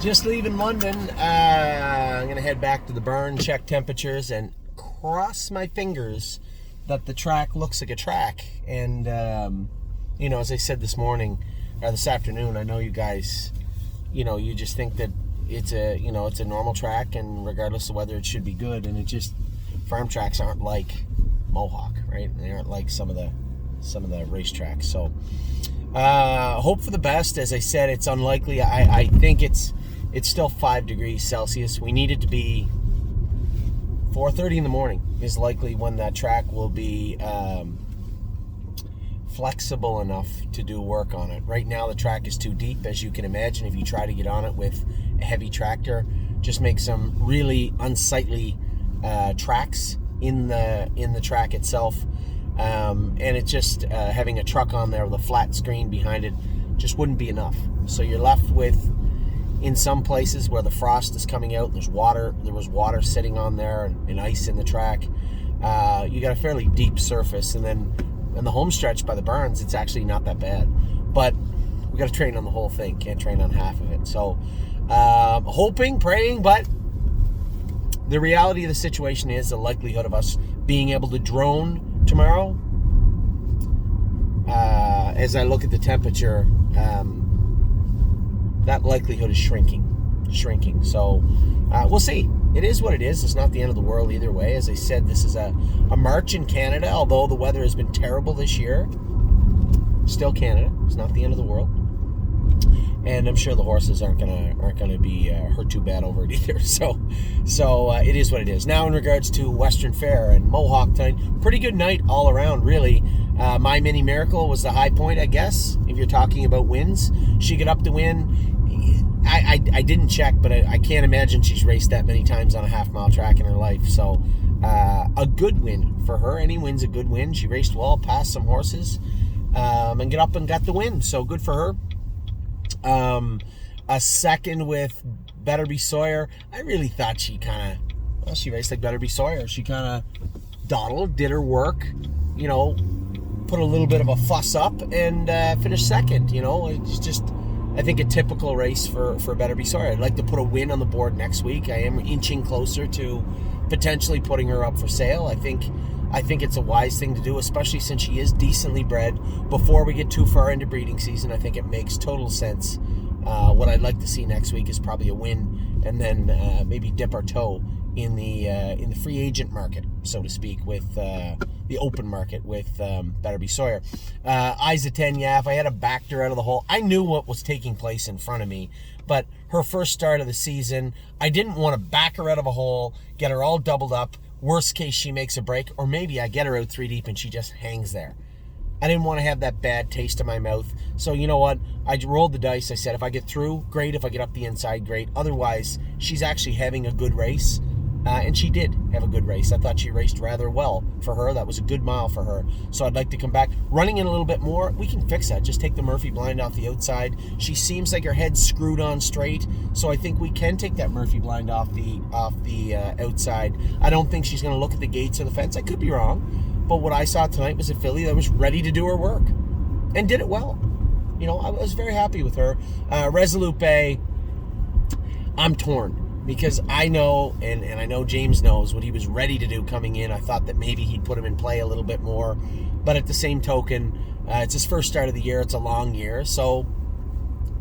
Just leaving London. I'm going to head back to the barn, check temperatures, and cross my fingers that the track looks like a track. And, as I said this afternoon, I know you guys, you just think that it's a normal track, and regardless of whether it should be good, and farm tracks aren't like Mohawk, right? They aren't like some of the racetracks. So, hope for the best. As I said, it's unlikely. I think it's still 5 degrees Celsius. We need it to be 4:30 in the morning is likely when that track will be flexible enough to do work on it. Right now the track is too deep, as you can imagine. If you try to get on it with a heavy tractor, just make some really unsightly tracks in the track itself. And it's just having a truck on there with a flat screen behind it just wouldn't be enough. So you're left with, in some places where the frost is coming out, there was water sitting on there and ice in the track. You got a fairly deep surface, and then in the home stretch by the barns, it's actually not that bad. But we got to train on the whole thing. Can't train on half of it. So hoping, praying, but the reality of the situation is the likelihood of us being able to drone tomorrow, as I look at the temperature, that likelihood is shrinking. So we'll see. It is what it is. It's not the end of the world either way. As I said, this is a March in Canada, although the weather has been terrible this year. Still Canada. It's not the end of the world. And I'm sure the horses aren't gonna be hurt too bad over it either. So it is what it is. Now, in regards to Western Fair and Mohawk tonight, pretty good night all around, really. My Mini Miracle was the high point, I guess, if you're talking about wins. She got up to win. I didn't check, but I can't imagine she's raced that many times on a half-mile track in her life. So a good win for her. Any win's a good win. She raced well, passed some horses, and got up and got the win. So good for her. A second with Better Be Sawyer. I really thought she raced like Better Be Sawyer. She kind of dawdled, did her work, put a little bit of a fuss up, and finished second. It's just, I think, a typical race for Better Be Sawyer. I'd like to put a win on the board next week. I am inching closer to potentially putting her up for sale. I think it's a wise thing to do, especially since she is decently bred. Before we get too far into breeding season, I think it makes total sense. What I'd like to see next week is probably a win, and then maybe dip our toe in the free agent market, so to speak, with the open market with Better Be Sawyer. Isa 10 Yaff, I had to back her out of the hole. I knew what was taking place in front of me, but her first start of the season, I didn't want to back her out of a hole, get her all doubled up. Worst case, she makes a break, or maybe I get her out 3 deep and she just hangs there. I didn't want to have that bad taste in my mouth. So you know what? I rolled the dice. I said, if I get through, great. If I get up the inside, great. Otherwise, she's actually having a good race. And she did have a good race. I thought she raced rather well for her. That was a good mile for her. So I'd like to come back. Running in a little bit more, we can fix that. Just take the Murphy blind off the outside. She seems like her head's screwed on straight. So I think we can take that Murphy blind off the outside. I don't think she's going to look at the gates or the fence. I could be wrong. But what I saw tonight was a filly that was ready to do her work. And did it well. I was very happy with her. Resolute Bay, I'm torn. Because I know, and I know James knows what he was ready to do coming in. I thought that maybe he'd put him in play a little bit more. But at the same token, it's his first start of the year. It's a long year. So,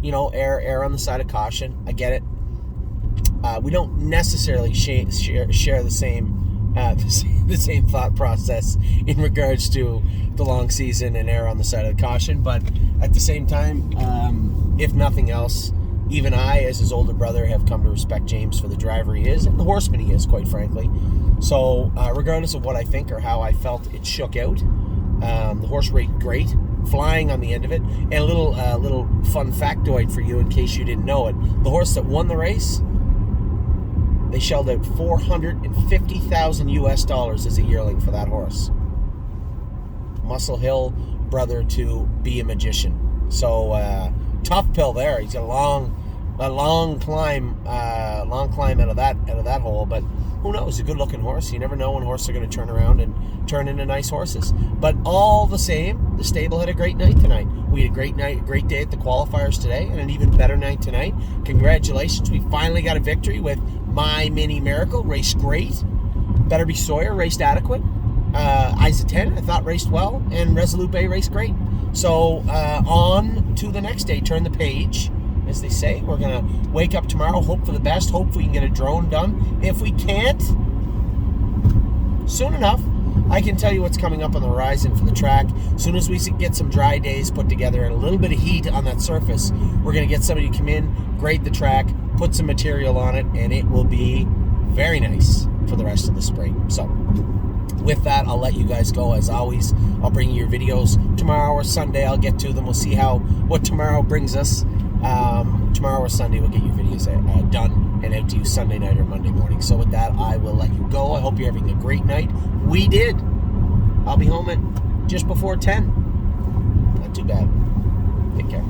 err on the side of caution. I get it. We don't necessarily share the same the same thought process in regards to the long season and err on the side of the caution. But at the same time, if nothing else, even I, as his older brother, have come to respect James for the driver he is and the horseman he is, quite frankly. So, regardless of what I think or how I felt it shook out, the horse raced great, flying on the end of it. And a little fun factoid for you in case you didn't know it. The horse that won the race, they shelled out $450,000 US as a yearling for that horse. Muscle Hill brother to Be a Magician. So, tough pill there. He's got a long climb out of that hole, but who knows? A good-looking horse. You never know when horses are going to turn around and turn into nice horses. But all the same, the stable had a great night tonight. We had a great night, great day at the qualifiers today, and an even better night tonight. Congratulations. We finally got a victory with My Mini Miracle. Raced great. Better Be Sawyer raced adequate. Isa 10, I thought, raced well. And Resolute Bay raced great. So on to the next day. Turn the page, as they say. We're going to wake up tomorrow, hope for the best, hope we can get a drone done. If we can't, soon enough, I can tell you what's coming up on the horizon for the track. As soon as we get some dry days put together and a little bit of heat on that surface, we're going to get somebody to come in, grade the track, put some material on it, and it will be very nice for the rest of the spring. So with that, I'll let you guys go. As always, I'll bring you your videos tomorrow or Sunday. I'll get to them. We'll see what tomorrow brings us. Tomorrow or Sunday, we'll get your videos done and out to you Sunday night or Monday morning. So with that, I will let you go. I hope you're having a great night. We did. I'll be home at just before 10. Not too bad. Take care.